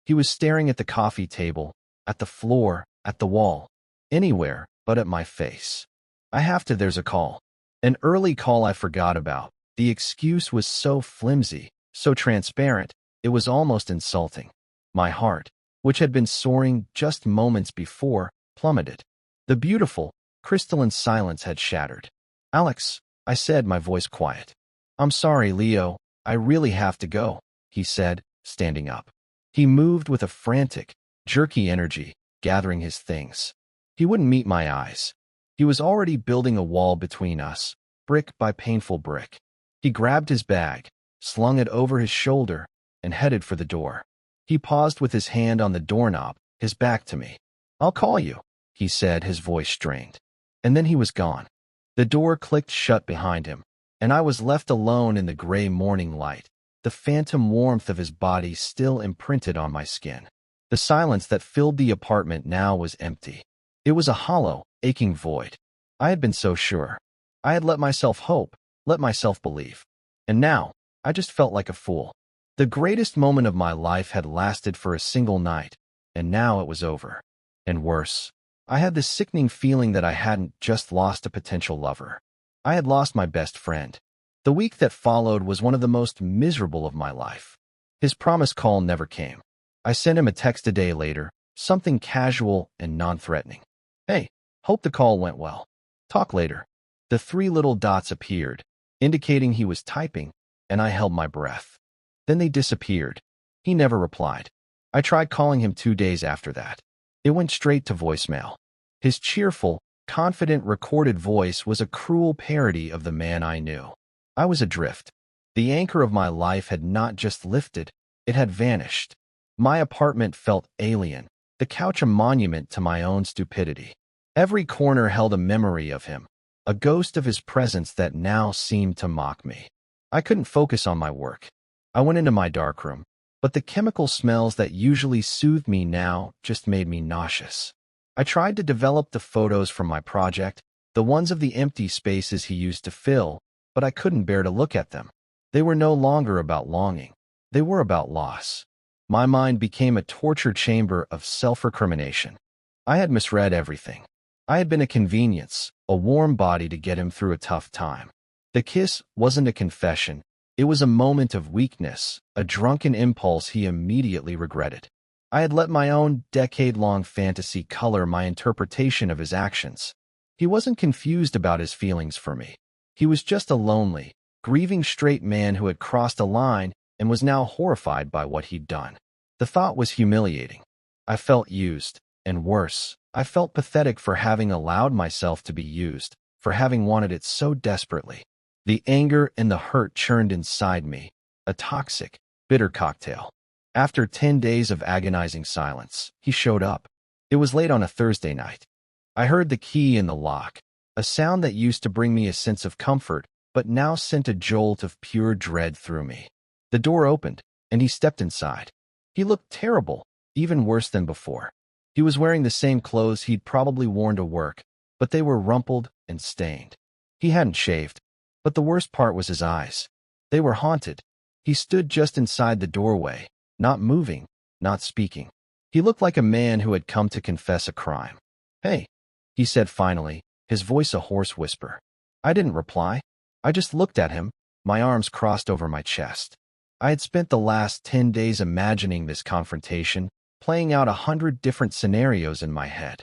He was staring at the coffee table, at the floor, at the wall, anywhere but at my face. There's a call. An early call I forgot about. The excuse was so flimsy, so transparent, it was almost insulting. My heart, which had been soaring just moments before, plummeted. The beautiful, crystalline silence had shattered. Alex, I said, my voice quiet. I'm sorry, Leo, I really have to go, he said, standing up. He moved with a frantic, jerky energy, gathering his things. He wouldn't meet my eyes. He was already building a wall between us, brick by painful brick. He grabbed his bag, slung it over his shoulder, and headed for the door. He paused with his hand on the doorknob, his back to me. I'll call you, he said, his voice strained. And then he was gone. The door clicked shut behind him, and I was left alone in the gray morning light, the phantom warmth of his body still imprinted on my skin. The silence that filled the apartment now was empty. It was a hollow, aching void. I had been so sure. I had let myself hope, let myself believe. And now, I just felt like a fool. The greatest moment of my life had lasted for a single night, and now it was over. And worse, I had this sickening feeling that I hadn't just lost a potential lover. I had lost my best friend. The week that followed was one of the most miserable of my life. His promised call never came. I sent him a text a day later, something casual and non-threatening. Hey, hope the call went well. Talk later. The 3 little dots appeared, indicating he was typing, and I held my breath. Then they disappeared. He never replied. I tried calling him 2 days after that. It went straight to voicemail. His cheerful, confident recorded voice was a cruel parody of the man I knew. I was adrift. The anchor of my life had not just lifted, it had vanished. My apartment felt alien, the couch a monument to my own stupidity. Every corner held a memory of him, a ghost of his presence that now seemed to mock me. I couldn't focus on my work. I went into my darkroom, but the chemical smells that usually soothed me now just made me nauseous. I tried to develop the photos from my project, the ones of the empty spaces he used to fill, but I couldn't bear to look at them. They were no longer about longing. They were about loss. My mind became a torture chamber of self-recrimination. I had misread everything. I had been a convenience, a warm body to get him through a tough time. The kiss wasn't a confession. It was a moment of weakness, a drunken impulse he immediately regretted. I had let my own decade-long fantasy color my interpretation of his actions. He wasn't confused about his feelings for me. He was just a lonely, grieving straight man who had crossed a line and was now horrified by what he'd done. The thought was humiliating. I felt used, and worse, I felt pathetic for having allowed myself to be used, for having wanted it so desperately. The anger and the hurt churned inside me, a toxic, bitter cocktail. After 10 days of agonizing silence, he showed up. It was late on a Thursday night. I heard the key in the lock, a sound that used to bring me a sense of comfort, but now sent a jolt of pure dread through me. The door opened, and he stepped inside. He looked terrible, even worse than before. He was wearing the same clothes he'd probably worn to work, but they were rumpled and stained. He hadn't shaved, but the worst part was his eyes. They were haunted. He stood just inside the doorway, not moving, not speaking. He looked like a man who had come to confess a crime. "Hey," he said finally, his voice a hoarse whisper. I didn't reply. I just looked at him, my arms crossed over my chest. I had spent the last 10 days imagining this confrontation, playing out 100 different scenarios in my head.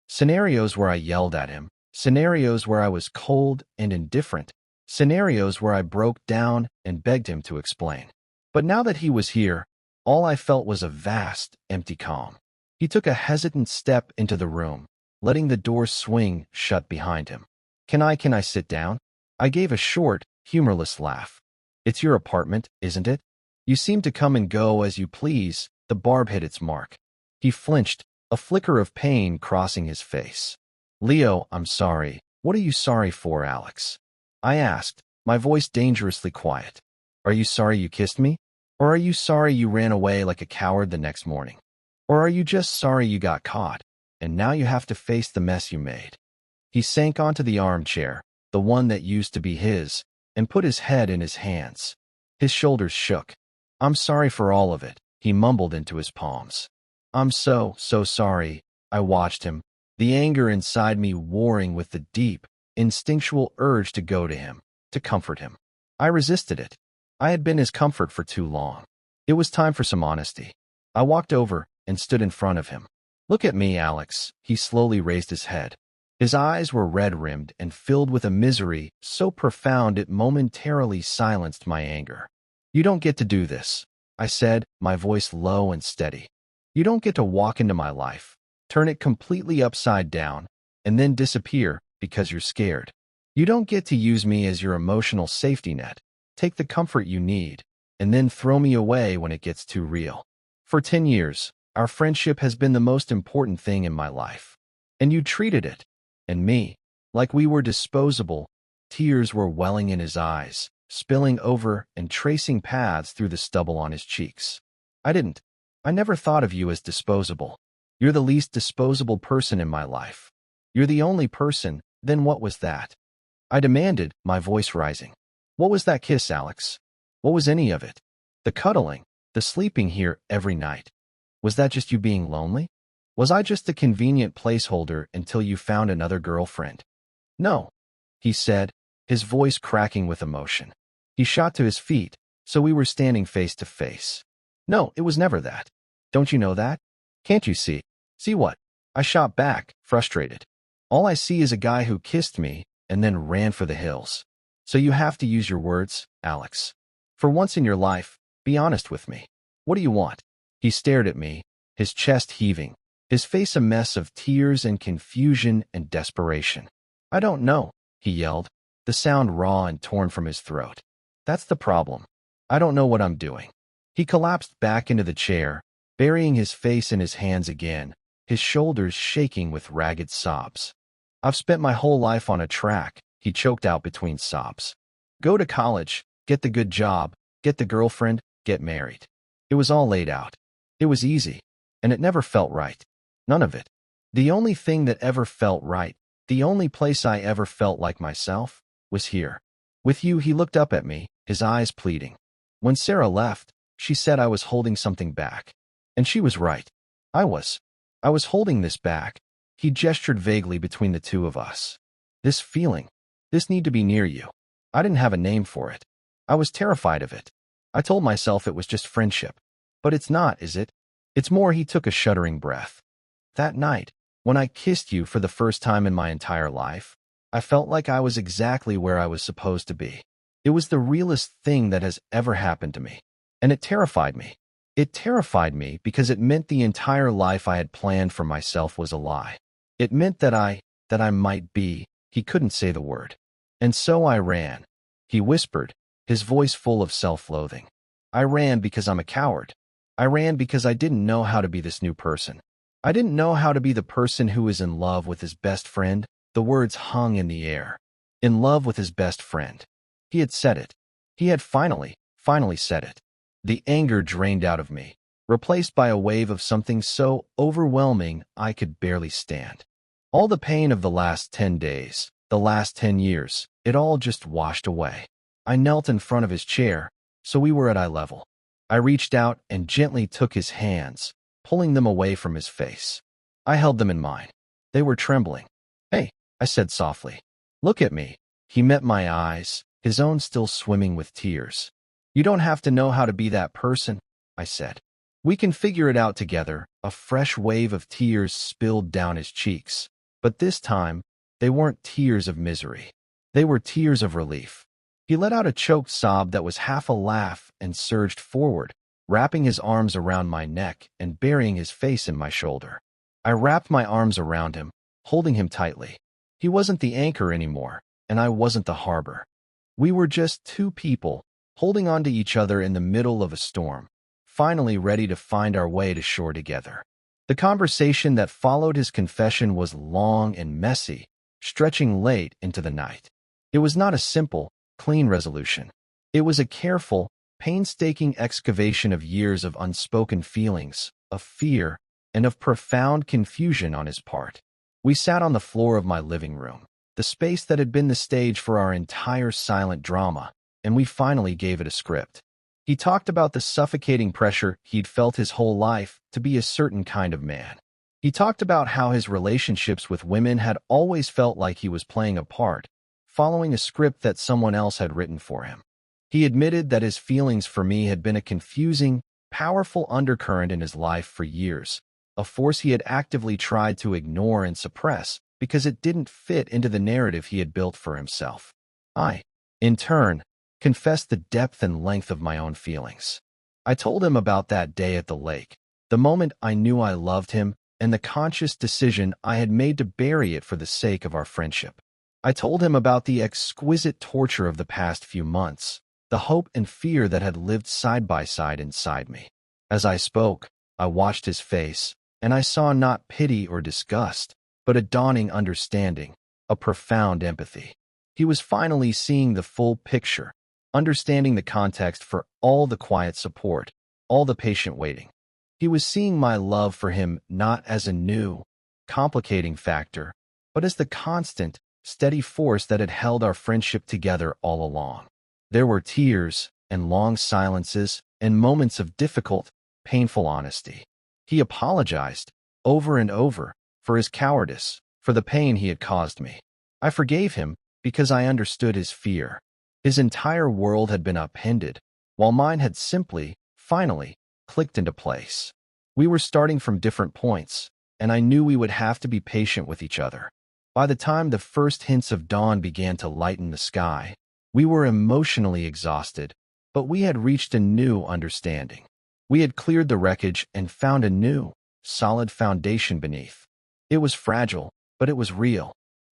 Scenarios where I yelled at him, scenarios where I was cold and indifferent, scenarios where I broke down and begged him to explain. But now that he was here, all I felt was a vast, empty calm. He took a hesitant step into the room, letting the door swing shut behind him. Can I sit down?" I gave a short, humorless laugh. "It's your apartment, isn't it? You seem to come and go as you please." The barb hit its mark. He flinched, a flicker of pain crossing his face. "Leo, I'm sorry." "What are you sorry for, Alex?" I asked, my voice dangerously quiet. "Are you sorry you kissed me? Or are you sorry you ran away like a coward the next morning? Or are you just sorry you got caught, and now you have to face the mess you made?" He sank onto the armchair, the one that used to be his, and put his head in his hands. His shoulders shook. "I'm sorry for all of it," he mumbled into his palms. "I'm so sorry." I watched him, the anger inside me warring with the deep, instinctual urge to go to him, to comfort him. I resisted it. I had been his comfort for too long. It was time for some honesty. I walked over and stood in front of him. "Look at me, Alex." He slowly raised his head. His eyes were red-rimmed and filled with a misery so profound it momentarily silenced my anger. "You don't get to do this," I said, my voice low and steady. "You don't get to walk into my life, turn it completely upside down, and then disappear because you're scared. You don't get to use me as your emotional safety net, take the comfort you need, and then throw me away when it gets too real. For 10 years, our friendship has been the most important thing in my life. And you treated it, and me, like we were disposable." Tears were welling in his eyes, spilling over and tracing paths through the stubble on his cheeks. I never thought of you as disposable. You're the least disposable person in my life. You're the only person." "Then what was that?" I demanded, my voice rising. "What was that kiss, Alex? What was any of it? The cuddling, the sleeping here every night. Was that just you being lonely? Was I just a convenient placeholder until you found another girlfriend?" "No," he said, his voice cracking with emotion. He shot to his feet, so we were standing face to face. "No, it was never that. Don't you know that? Can't you see?" "See what?" I shot back, frustrated. "All I see is a guy who kissed me and then ran for the hills. So you have to use your words, Alex. For once in your life, be honest with me. What do you want?" He stared at me, his chest heaving, his face a mess of tears and confusion and desperation. "I don't know," he yelled, the sound raw and torn from his throat. "That's the problem. I don't know what I'm doing." He collapsed back into the chair, burying his face in his hands again, his shoulders shaking with ragged sobs. "I've spent my whole life on a track," he choked out between sobs. "Go to college, get the good job, get the girlfriend, get married. It was all laid out. It was easy, and it never felt right. None of it. The only thing that ever felt right, the only place I ever felt like myself, was here. With you." He looked up at me, his eyes pleading. "When Sarah left, she said I was holding something back. And she was right. I was holding this back." He gestured vaguely between the two of us. "This feeling, this need to be near you. I didn't have a name for it. I was terrified of it. I told myself it was just friendship. But it's not, is it? It's more." He took a shuddering breath. "That night, when I kissed you for the first time in my entire life, I felt like I was exactly where I was supposed to be. It was the realest thing that has ever happened to me. And it terrified me. It terrified me because it meant the entire life I had planned for myself was a lie. It meant that I might be, he couldn't say the word. And so I ran. He whispered, his voice full of self-loathing. I ran because I'm a coward. I ran because I didn't know how to be this new person. I didn't know how to be the person who is in love with his best friend. The words hung in the air. In love with his best friend. He had said it. He had finally said it. The anger drained out of me, replaced by a wave of something so overwhelming I could barely stand. All the pain of the last 10 days, the last 10 years, it all just washed away. I knelt in front of his chair, so we were at eye level. I reached out and gently took his hands, pulling them away from his face. I held them in mine. They were trembling. Hey, I said softly. Look at me. He met my eyes, his own still swimming with tears. You don't have to know how to be that person, I said. We can figure it out together. A fresh wave of tears spilled down his cheeks. But this time, they weren't tears of misery. They were tears of relief. He let out a choked sob that was half a laugh and surged forward, wrapping his arms around my neck and burying his face in my shoulder. I wrapped my arms around him, holding him tightly. He wasn't the anchor anymore, and I wasn't the harbor. We were just two people, holding on to each other in the middle of a storm, finally ready to find our way to shore together. The conversation that followed his confession was long and messy, stretching late into the night. It was not a simple, clean resolution. It was a careful, painstaking excavation of years of unspoken feelings, of fear, and of profound confusion on his part. We sat on the floor of my living room, the space that had been the stage for our entire silent drama, and we finally gave it a script. He talked about the suffocating pressure he'd felt his whole life to be a certain kind of man. He talked about how his relationships with women had always felt like he was playing a part, following a script that someone else had written for him. He admitted that his feelings for me had been a confusing, powerful undercurrent in his life for years, a force he had actively tried to ignore and suppress because it didn't fit into the narrative he had built for himself. I, in turn, confessed the depth and length of my own feelings. I told him about that day at the lake, the moment I knew I loved him, and the conscious decision I had made to bury it for the sake of our friendship. I told him about the exquisite torture of the past few months, the hope and fear that had lived side by side inside me. As I spoke, I watched his face, and I saw not pity or disgust, but a dawning understanding, a profound empathy. He was finally seeing the full picture, understanding the context for all the quiet support, all the patient waiting. He was seeing my love for him not as a new, complicating factor, but as the constant, steady force that had held our friendship together all along. There were tears, and long silences, and moments of difficult, painful honesty. He apologized, over and over, for his cowardice, for the pain he had caused me. I forgave him because I understood his fear. His entire world had been upended, while mine had simply, finally, clicked into place. We were starting from different points, and I knew we would have to be patient with each other. By the time the first hints of dawn began to lighten the sky, we were emotionally exhausted, but we had reached a new understanding. We had cleared the wreckage and found a new, solid foundation beneath. It was fragile, but it was real.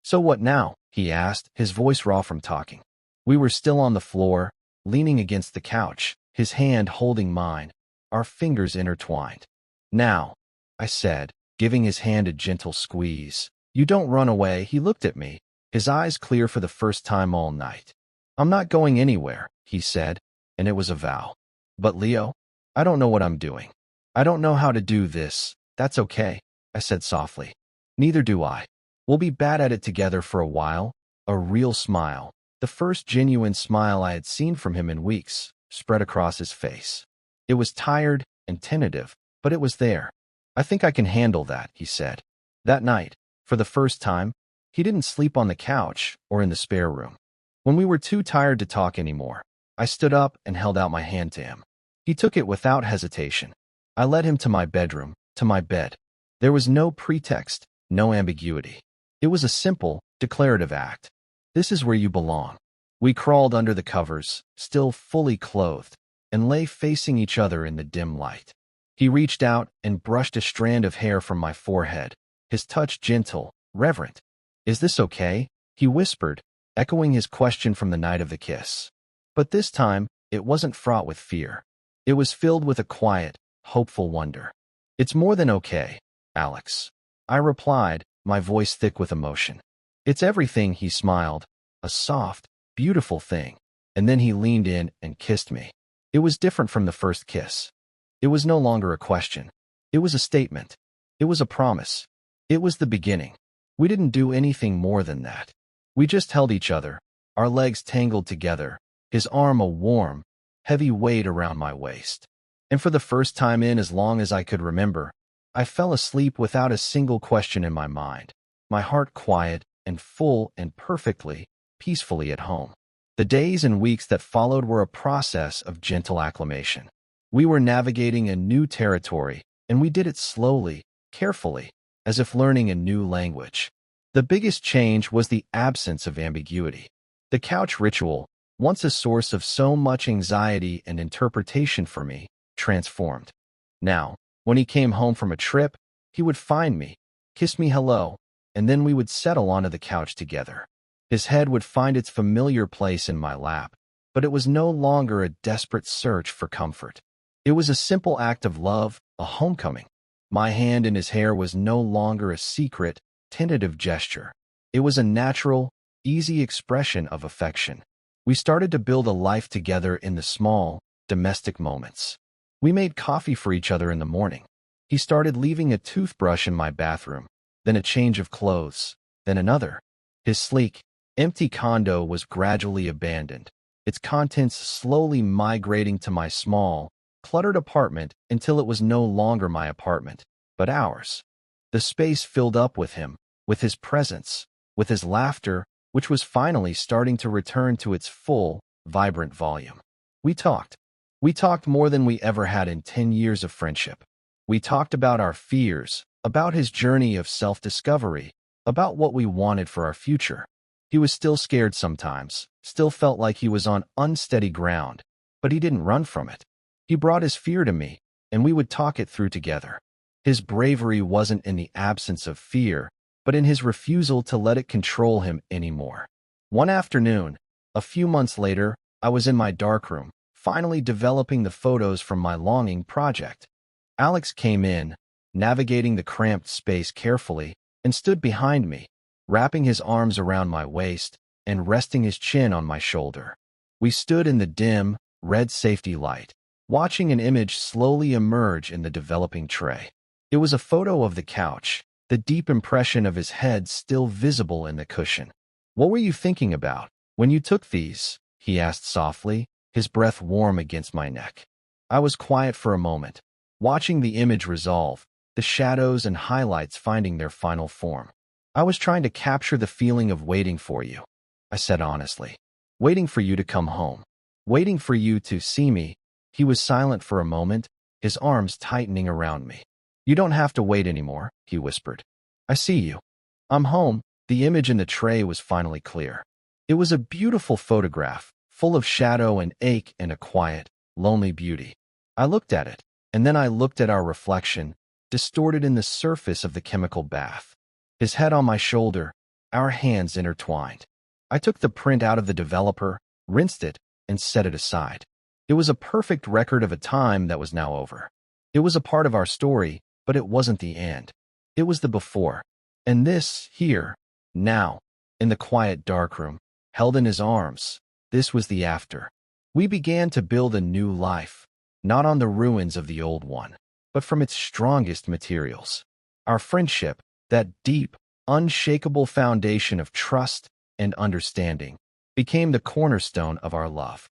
So what now? He asked, his voice raw from talking. We were still on the floor, leaning against the couch, his hand holding mine, our fingers intertwined. Now, I said, giving his hand a gentle squeeze. You don't run away. He looked at me, his eyes clear for the first time all night. I'm not going anywhere, he said, and it was a vow. But Leo, I don't know what I'm doing. I don't know how to do this. That's okay, I said softly. Neither do I. We'll be bad at it together for a while. A real smile, the first genuine smile I had seen from him in weeks, spread across his face. It was tired and tentative, but it was there. I think I can handle that, he said. That night, for the first time, he didn't sleep on the couch or in the spare room. When we were too tired to talk anymore, I stood up and held out my hand to him. He took it without hesitation. I led him to my bedroom, to my bed. There was no pretext, no ambiguity. It was a simple, declarative act. This is where you belong. We crawled under the covers, still fully clothed, and lay facing each other in the dim light. He reached out and brushed a strand of hair from my forehead, his touch gentle, reverent. "Is this okay?" he whispered, echoing his question from the night of the kiss. But this time, it wasn't fraught with fear. It was filled with a quiet, hopeful wonder. "It's more than okay, Alex," I replied, my voice thick with emotion. "It's everything," he smiled, "a soft, beautiful thing." And then he leaned in and kissed me. It was different from the first kiss. It was no longer a question. It was a statement. It was a promise. It was the beginning. We didn't do anything more than that. We just held each other, our legs tangled together, his arm a warm, heavy weight around my waist. And for the first time in as long as I could remember, I fell asleep without a single question in my mind, my heart quiet and full and perfectly, peacefully at home. The days and weeks that followed were a process of gentle acclimation. We were navigating a new territory, and we did it slowly, carefully, as if learning a new language. The biggest change was the absence of ambiguity. The couch ritual, once a source of so much anxiety and interpretation for me, transformed. Now, when he came home from a trip, he would find me, kiss me hello, and then we would settle onto the couch together. His head would find its familiar place in my lap, but it was no longer a desperate search for comfort. It was a simple act of love, a homecoming. My hand in his hair was no longer a secret, tentative gesture. It was a natural, easy expression of affection. We started to build a life together in the small, domestic moments. We made coffee for each other in the morning. He started leaving a toothbrush in my bathroom, then a change of clothes, then another. His sleek, empty condo was gradually abandoned, its contents slowly migrating to my small, cluttered apartment until it was no longer my apartment, but ours. The space filled up with him, with his presence, with his laughter, which was finally starting to return to its full, vibrant volume. We talked. We talked more than we ever had in 10 years of friendship. We talked about our fears, about his journey of self-discovery, about what we wanted for our future. He was still scared sometimes, still felt like he was on unsteady ground, but he didn't run from it. He brought his fear to me, and we would talk it through together. His bravery wasn't in the absence of fear, but in his refusal to let it control him anymore. One afternoon, a few months later, I was in my darkroom, finally developing the photos from my longing project. Alex came in, navigating the cramped space carefully, and stood behind me, wrapping his arms around my waist and resting his chin on my shoulder. We stood in the dim, red safety light, watching an image slowly emerge in the developing tray. It was a photo of the couch, the deep impression of his head still visible in the cushion. "What were you thinking about when you took these?" he asked softly, his breath warm against my neck. I was quiet for a moment, watching the image resolve, the shadows and highlights finding their final form. "I was trying to capture the feeling of waiting for you," I said honestly. "Waiting for you to come home. Waiting for you to see me." He was silent for a moment, his arms tightening around me. "You don't have to wait anymore," he whispered. "I see you. I'm home." The image in the tray was finally clear. It was a beautiful photograph, full of shadow and ache and a quiet, lonely beauty. I looked at it, and then I looked at our reflection, distorted in the surface of the chemical bath. His head on my shoulder, our hands intertwined. I took the print out of the developer, rinsed it, and set it aside. It was a perfect record of a time that was now over. It was a part of our story, but it wasn't the end. It was the before. And this, here, now, in the quiet darkroom, held in his arms, this was the after. We began to build a new life, not on the ruins of the old one, but from its strongest materials. Our friendship, that deep, unshakable foundation of trust and understanding, became the cornerstone of our love.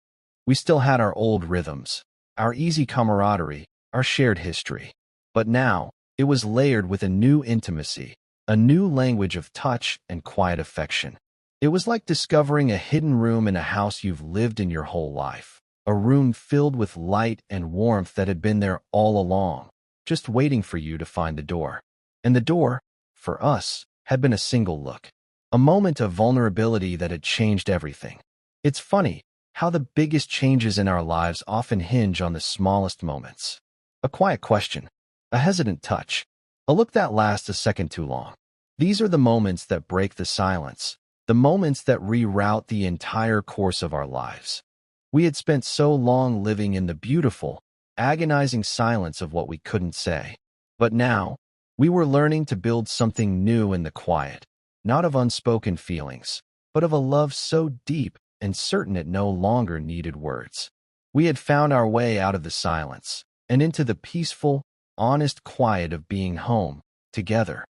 We still had our old rhythms, our easy camaraderie, our shared history. But now, it was layered with a new intimacy, a new language of touch and quiet affection. It was like discovering a hidden room in a house you've lived in your whole life, a room filled with light and warmth that had been there all along, just waiting for you to find the door. And the door, for us, had been a single look, a moment of vulnerability that had changed everything. It's funny how the biggest changes in our lives often hinge on the smallest moments. A quiet question, a hesitant touch, a look that lasts a second too long. These are the moments that break the silence, the moments that reroute the entire course of our lives. We had spent so long living in the beautiful, agonizing silence of what we couldn't say. But now, we were learning to build something new in the quiet, not of unspoken feelings, but of a love so deep and certain it no longer needed words. We had found our way out of the silence and into the peaceful, honest quiet of being home, together.